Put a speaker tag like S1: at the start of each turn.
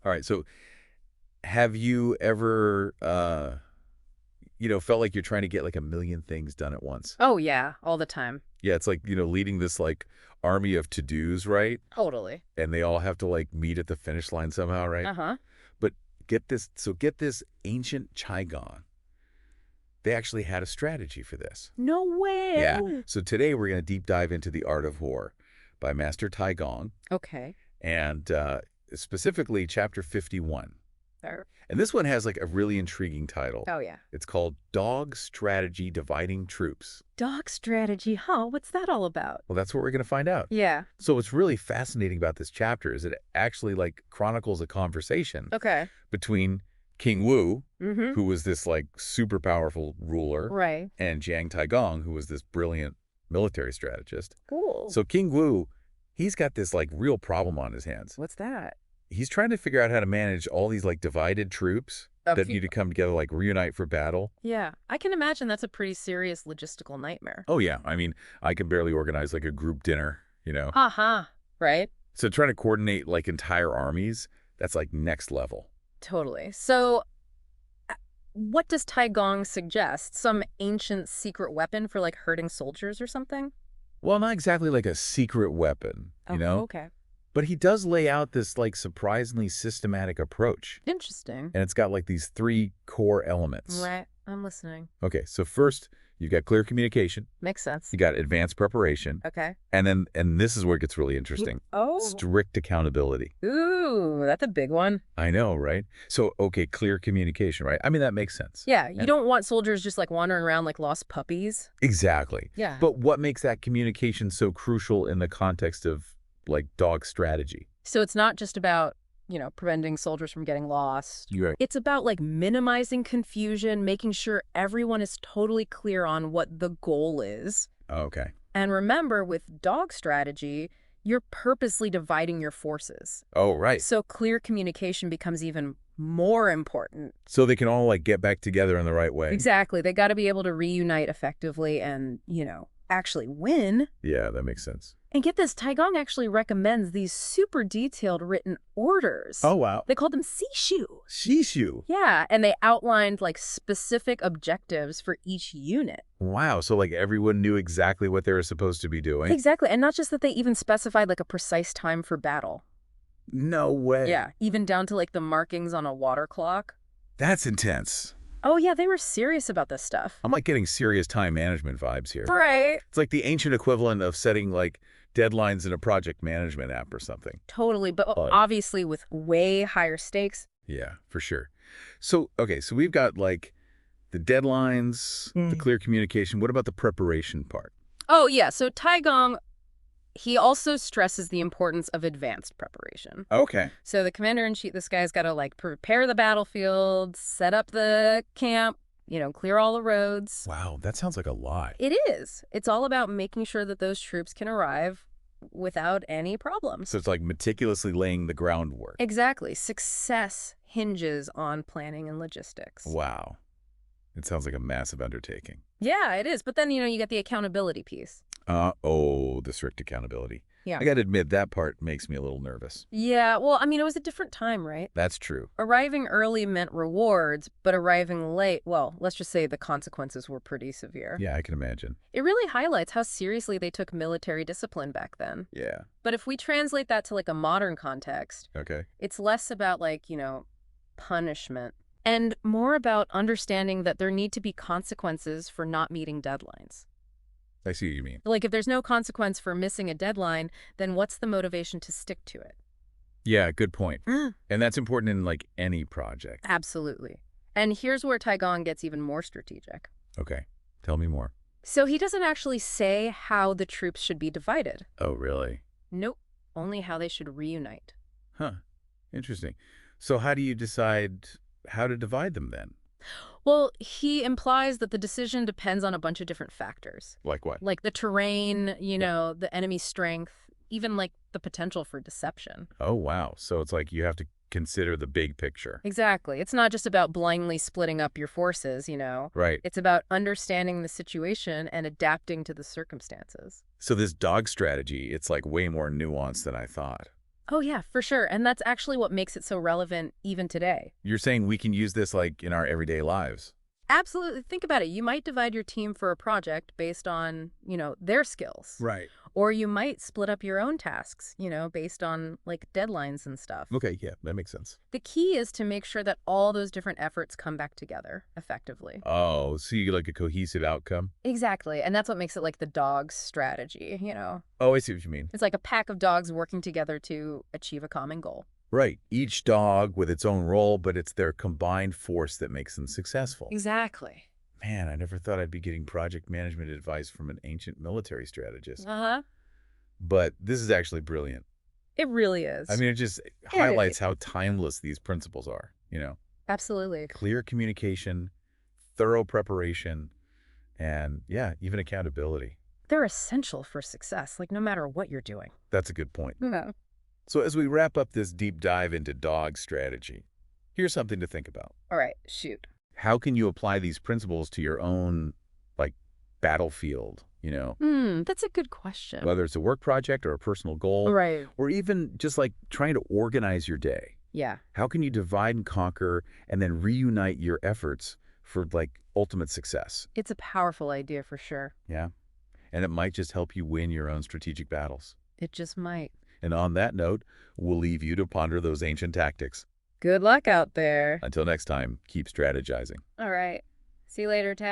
S1: All right. So have you ever, felt like you're trying to get like a million things done at once?
S2: Oh, yeah, all the time.
S1: Yeah, it's like, leading this like army of to-dos, right?
S2: Totally.
S1: And they all have to like meet at the finish line somehow, right?
S2: Uh-huh.
S1: But get this ancient Taigong. They actually had a strategy for this.
S2: No
S1: Yeah.
S2: way.
S1: So today we're going to deep dive into The Art of War by Master Taigong
S2: Okay.
S1: and specifically chapter 51.
S2: Fair.
S1: And this one has like a really intriguing title.
S2: Oh, yeah.
S1: It's called Dog Strategy Dividing Troops.
S2: Dog strategy, huh? What's that all about?
S1: Well, that's what we're going to find out.
S2: Yeah.
S1: So what's really fascinating about this chapter is it actually like chronicles a conversation
S2: Okay.
S1: between King Wu,
S2: Mm-hmm.
S1: who was this like super powerful ruler,
S2: Right.
S1: and Jiang Taigong, who was this brilliant military strategist.
S2: Cool.
S1: So King Wu, he's got this like real problem on his hands.
S2: What's that?
S1: He's trying to figure out how to manage all these like divided troops that need to come together, like reunite for battle.
S2: Yeah. I can imagine that's a pretty serious logistical nightmare.
S1: Oh yeah, I mean, I can barely organize like a group dinner.
S2: Uh-huh. Right?
S1: So trying to coordinate like entire armies, that's like next level.
S2: Totally. So what does Taigong suggest? Some ancient secret weapon for like hurting soldiers or something?
S1: Well, not exactly like a secret weapon,
S2: Okay.
S1: but he does lay out this like surprisingly systematic approach.
S2: Interesting.
S1: And it's got like these three core elements.
S2: Right. I'm listening.
S1: Okay, so first, you've got clear communication,
S2: Makes sense.
S1: you got advanced preparation,
S2: Okay.
S1: and this is where it gets really interesting.
S2: Oh.
S1: Strict accountability.
S2: Ooh, that's a big one.
S1: I know, right? So, okay, clear communication, right? I mean, that makes sense.
S2: Yeah, you don't want soldiers just like wandering around like lost puppies.
S1: Exactly.
S2: Yeah.
S1: But what makes that communication so crucial in the context of like dog strategy?
S2: So it's not just about, preventing soldiers from getting lost.
S1: You're right.
S2: It's about like minimizing confusion, making sure everyone is totally clear on what the goal is.
S1: Okay.
S2: And remember, with dog strategy, you're purposely dividing your forces.
S1: Oh, right.
S2: So clear communication becomes even more important.
S1: So they can all like get back together in the right way.
S2: Exactly. They got to be able to reunite effectively and, actually win.
S1: Yeah, that makes sense.
S2: And get this, Taigong actually recommends these super detailed written orders.
S1: Oh, wow.
S2: They called them Sishu.
S1: Shishu.
S2: Yeah, and they outlined like specific objectives for each unit.
S1: Wow. So like everyone knew exactly what they were supposed to be doing.
S2: Exactly. And not just that, they even specified like a precise time for battle.
S1: No way.
S2: Yeah, even down to like the markings on a water clock.
S1: That's intense.
S2: Oh yeah, they were serious about this stuff.
S1: I'm like getting serious time management vibes here.
S2: Right.
S1: It's like the ancient equivalent of setting like deadlines in a project management app or something.
S2: Totally, but
S1: Oh.
S2: obviously with way higher stakes.
S1: Yeah, for sure. So, okay, so we've got like the deadlines, the clear communication. What about the preparation part?
S2: Oh yeah, so Taigong, he also stresses the importance of advanced preparation.
S1: Okay.
S2: So the commander-in-chief, this guy's got to like prepare the battlefield, set up the camp, clear all the roads.
S1: Wow, that sounds like a lot.
S2: It is. It's all about making sure that those troops can arrive without any problems.
S1: So it's like meticulously laying the groundwork.
S2: Exactly. Success hinges on planning and logistics.
S1: Wow. It sounds like a massive undertaking.
S2: Yeah, it is. But then, you get the accountability piece.
S1: The strict accountability.
S2: Yeah.
S1: I got to admit, that part makes me a little nervous.
S2: Yeah, well, I mean, it was a different time, right?
S1: That's true.
S2: Arriving early meant rewards, but arriving late, well, let's just say the consequences were pretty severe.
S1: Yeah, I can imagine.
S2: It really highlights how seriously they took military discipline back then.
S1: Yeah.
S2: But if we translate that to like a modern context,
S1: Okay.
S2: it's less about like, punishment and more about understanding that there need to be consequences for not meeting deadlines.
S1: I see what you mean.
S2: Like if there's no consequence for missing a deadline, then what's the motivation to stick to it?
S1: Yeah, good point. And that's important in like any project.
S2: Absolutely. And here's where Taigong gets even more strategic.
S1: Okay. Tell me more.
S2: So he doesn't actually say how the troops should be divided.
S1: Oh, really?
S2: Nope. Only how they should reunite.
S1: Huh. Interesting. So how do you decide how to divide them then?
S2: Well, he implies that the decision depends on a bunch of different factors.
S1: Like what?
S2: Like the terrain, the enemy's strength, even like the potential for deception.
S1: Oh, wow. So it's like you have to consider the big picture.
S2: Exactly. It's not just about blindly splitting up your forces,
S1: Right.
S2: It's about understanding the situation and adapting to the circumstances.
S1: So this dog strategy, it's like way more nuanced than I thought.
S2: Oh, yeah, for sure. And that's actually what makes it so relevant even today.
S1: You're saying we can use this like in our everyday lives?
S2: Absolutely. Think about it. You might divide your team for a project based on, their skills.
S1: Right.
S2: Or you might split up your own tasks, based on like deadlines and stuff.
S1: Okay, yeah, that makes sense.
S2: The key is to make sure that all those different efforts come back together effectively.
S1: Oh, so you get like a cohesive outcome?
S2: Exactly. And that's what makes it like the dog's strategy.
S1: Oh, I see what you mean.
S2: It's like a pack of dogs working together to achieve a common goal.
S1: Right. Each dog with its own role, but it's their combined force that makes them successful.
S2: Exactly.
S1: Man, I never thought I'd be getting project management advice from an ancient military strategist.
S2: Uh-huh.
S1: But this is actually brilliant.
S2: It really is.
S1: I mean, it just
S2: Yeah,
S1: highlights how timeless these principles are.
S2: absolutely.
S1: Clear communication, thorough preparation, and yeah, even accountability.
S2: They're essential for success, like no matter what you're doing.
S1: That's a good point.
S2: Yeah.
S1: So as we wrap up this deep dive into dog strategy, here's something to think about.
S2: All right, shoot.
S1: How can you apply these principles to your own, like, battlefield,
S2: That's a good question.
S1: whether it's a work project or a personal goal,
S2: Right.
S1: or even just like trying to organize your day?
S2: Yeah.
S1: How can you divide and conquer and then reunite your efforts for like ultimate success?
S2: It's a powerful idea for sure.
S1: Yeah. And it might just help you win your own strategic battles.
S2: It just might.
S1: And on that note, we'll leave you to ponder those ancient tactics.
S2: Good luck out there.
S1: Until next time, keep strategizing.
S2: All right. See you later, Tab.